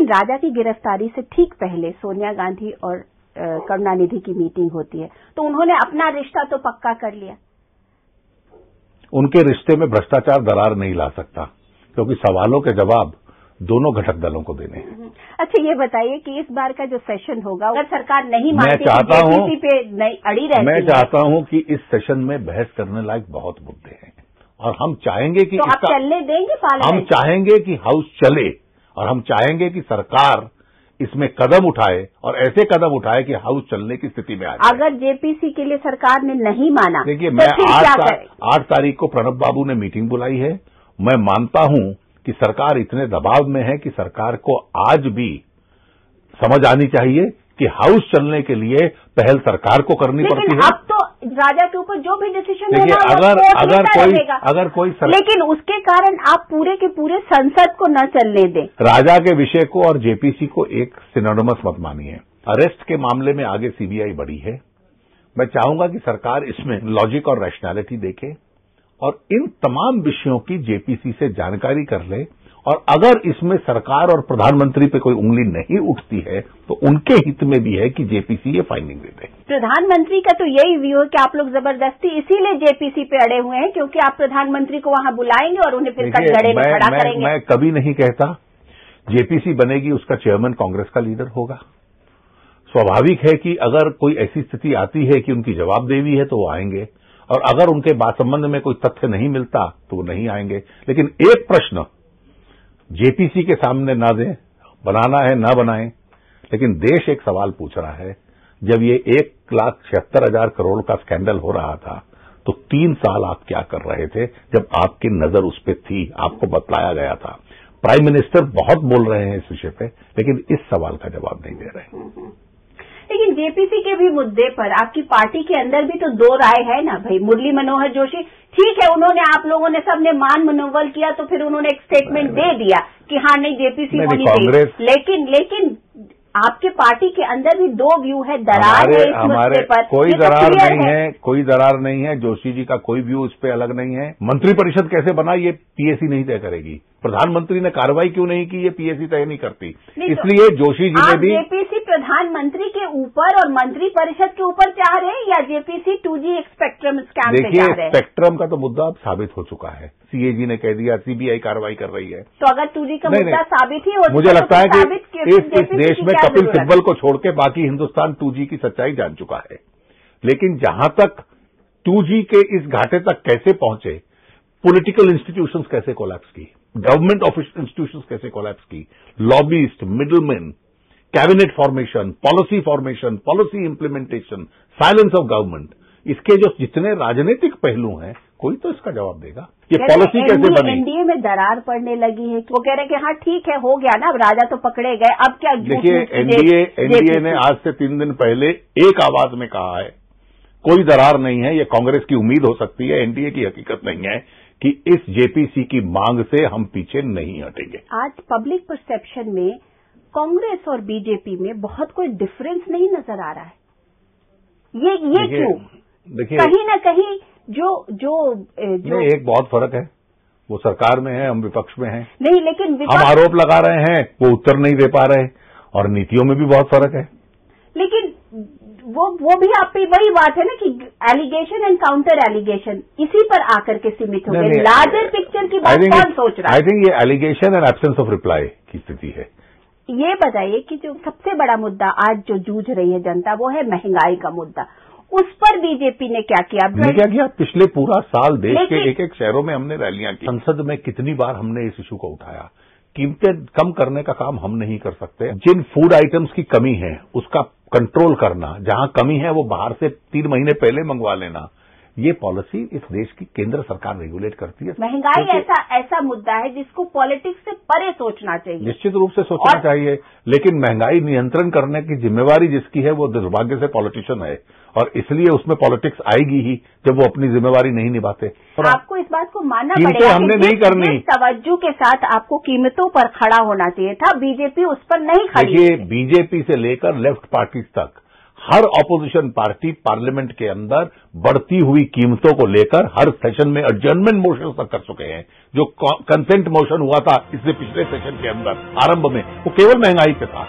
राजा की गिरफ्तारी से ठीक पहले सोनिया गांधी और करुणानिधि की मीटिंग होती है, तो उन्होंने अपना रिश्ता तो पक्का कर लिया। उनके रिश्ते में भ्रष्टाचार दरार नहीं ला सकता, क्योंकि सवालों के जवाब दोनों घटक दलों को देने हैं। अच्छा, ये बताइए कि इस बार का जो सेशन होगा, अगर सरकार नहीं मानती, जेपीसी पे अड़ी रहती है, मैं चाहता हूं कि इस सेशन में बहस करने लायक बहुत मुद्दे हैं और हम चाहेंगे कि तो आप चलने देंगे पार्लियामेंट? हम चाहेंगे कि हाउस चले और हम चाहेंगे कि सरकार इसमें कदम उठाए और ऐसे कदम उठाए कि हाउस चलने की स्थिति में आ जाए। अगर जेपीसी के लिए सरकार ने नहीं माना, देखिए, मैं 8 तारीख को प्रणब बाबू ने मीटिंग बुलाई है। मैं मानता हूं कि सरकार इतने दबाव में है कि सरकार को आज भी समझ आनी चाहिए कि हाउस चलने के लिए पहल सरकार को करनी पड़ती है। अब तो राजा के ऊपर जो भी डिसीजन है, अगर कोई लेकिन उसके कारण आप पूरे के पूरे संसद को न चलने दें। राजा के विषय को और जेपीसी को एक सिनोनिमस मत मानिए। अरेस्ट के मामले में आगे सीबीआई बढ़ी है। मैं चाहूंगा कि सरकार इसमें लॉजिक और रैशनैलिटी देखे और इन तमाम विषयों की जेपीसी से जानकारी कर ले, और अगर इसमें सरकार और प्रधानमंत्री पे कोई उंगली नहीं उठती है तो उनके हित में भी है कि जेपीसी ये फाइंडिंग दे दे। प्रधानमंत्री का तो यही व्यू है कि आप लोग जबरदस्ती इसीलिए जेपीसी पे अड़े हुए हैं, क्योंकि आप प्रधानमंत्री को वहां बुलाएंगे और उन्हें फिर कटघरे में खड़ा करेंगे। मैं कभी नहीं कहता जेपीसी बनेगी, उसका चेयरमैन कांग्रेस का लीडर होगा। स्वाभाविक है कि अगर कोई ऐसी स्थिति आती है कि उनकी जवाबदेही है तो वो आएंगे, और अगर उनके संबंध में कोई तथ्य नहीं मिलता तो वो नहीं आएंगे। लेकिन एक प्रश्न जेपीसी के सामने ना दें, बनाना है ना बनाएं, लेकिन देश एक सवाल पूछ रहा है। जब ये 1,76,000 करोड़ का स्कैंडल हो रहा था तो 3 साल आप क्या कर रहे थे जब आपकी नजर उस पर थी, आपको बतलाया गया था। प्राइम मिनिस्टर बहुत बोल रहे हैं इस विषय पे, लेकिन इस सवाल का जवाब नहीं दे रहे। लेकिन जेपीसी के भी मुद्दे पर आपकी पार्टी के अंदर भी तो दो राय है ना भाई। मुरली मनोहर जोशी, ठीक है, उन्होंने, आप लोगों ने सबने मान मनोबल किया तो फिर उन्होंने एक स्टेटमेंट दे दिया कि हाँ नहीं जेपीसी होनी चाहिए, लेकिन आपके पार्टी के अंदर भी दो व्यू है, दरार है इस मुद्दे पर। कोई दरार नहीं है, कोई दरार नहीं है। जोशी जी का कोई व्यू इस पे अलग नहीं है। मंत्रिपरिषद कैसे बना ये पीएसी नहीं तय करेगी। प्रधानमंत्री ने कार्रवाई क्यों नहीं की ये पीएसी तय नहीं करती। इसलिए जोशी जी ने भी जेपीसी प्रधानमंत्री के ऊपर और मंत्रिपरिषद के ऊपर चाह रहे हैं या जेपीसी 2G स्पेक्ट्रम स्कैम पे चाह रहे हैं? स्पेक्ट्रम का तो मुद्दा अब साबित हो चुका है। सीएजी ने कह दिया, सीबीआई कार्रवाई कर रही है। तो अगर 2G का मुद्दा साबित ही हो, मुझे लगता है कि इस देश में कपिल सिब्बल को छोड़ के बाकी हिंदुस्तान 2G की सच्चाई जान चुका है। लेकिन जहां तक 2G के इस घाटे तक कैसे पहुंचे, पॉलिटिकल इंस्टीट्यूशंस कैसे कोलैप्स की, गवर्नमेंट ऑफिस इंस्टीट्यूशंस कैसे कोलैप्स की, lobbyist, middleman, cabinet formation, policy implementation, silence of government, इसके जो जितने राजनीतिक पहलू हैं, कोई तो इसका जवाब देगा। ये पॉलिसी कैसे बनी? एनडीए में दरार पड़ने लगी है। वो कह रहे हैं कि हाँ ठीक है, हो गया ना, अब राजा तो पकड़े गए, अब क्या? देखिए, एनडीए ने आज से 3 दिन पहले एक आवाज में कहा है कोई दरार नहीं है। ये कांग्रेस की उम्मीद हो सकती है, एनडीए की हकीकत नहीं है कि इस जेपीसी की मांग से हम पीछे नहीं हटेंगे। आज पब्लिक परसेप्शन में कांग्रेस और बीजेपी में बहुत कोई डिफरेंस नहीं नजर आ रहा है। ये क्यों? देखिए, कहीं ना कहीं जो एक बहुत फर्क है, वो सरकार में है, हम विपक्ष में हैं। नहीं, लेकिन हम आरोप लगा रहे हैं, वो उत्तर नहीं दे पा रहे, और नीतियों में भी बहुत फर्क है। लेकिन वो भी आप पे वही बात है ना कि एलिगेशन एंड काउंटर एलिगेशन इसी पर आकर के सीमित हो गए। लार्जर पिक्चर की बात कौन सोच रहा है? आई थिंक ये allegation and absence of reply की स्थिति है। ये बताइए कि जो सबसे बड़ा मुद्दा आज जो जूझ रही है जनता, वो है महंगाई का मुद्दा। उस पर बीजेपी ने क्या किया? क्या किया? पिछले पूरा साल देश के एक शहरों में हमने रैलियां की। संसद में कितनी बार हमने इस इशू को उठाया। कीमतें कम करने का काम हम नहीं कर सकते। जिन फूड आइटम्स की कमी है उसका कंट्रोल करना, जहां कमी है वो बाहर से 3 महीने पहले मंगवा लेना, ये पॉलिसी इस देश की केंद्र सरकार रेगुलेट करती है। महंगाई ऐसा मुद्दा है जिसको पॉलिटिक्स से परे सोचना चाहिए। निश्चित रूप से सोचना चाहिए, लेकिन महंगाई नियंत्रण करने की जिम्मेवारी जिसकी है वो दुर्भाग्य से पॉलिटिशियन है, और इसलिए उसमें पॉलिटिक्स आएगी ही जब वो अपनी जिम्मेवारी नहीं निभाते। और आपको इस बात को मानना पड़ेगा हमने नहीं करनी। तवज्जो के साथ आपको कीमतों पर खड़ा होना चाहिए था। बीजेपी उस पर नहीं खड़ी। देखिए, बीजेपी से लेकर लेफ्ट पार्टी तक हर ऑपोजिशन पार्टी पार्लियामेंट के अंदर बढ़ती हुई कीमतों को लेकर हर सेशन में एडजर्नमेंट मोशन तक कर चुके हैं। जो कंसेंट मोशन हुआ था इससे पिछले सेशन के अंदर आरंभ में, वो केवल महंगाई पे था।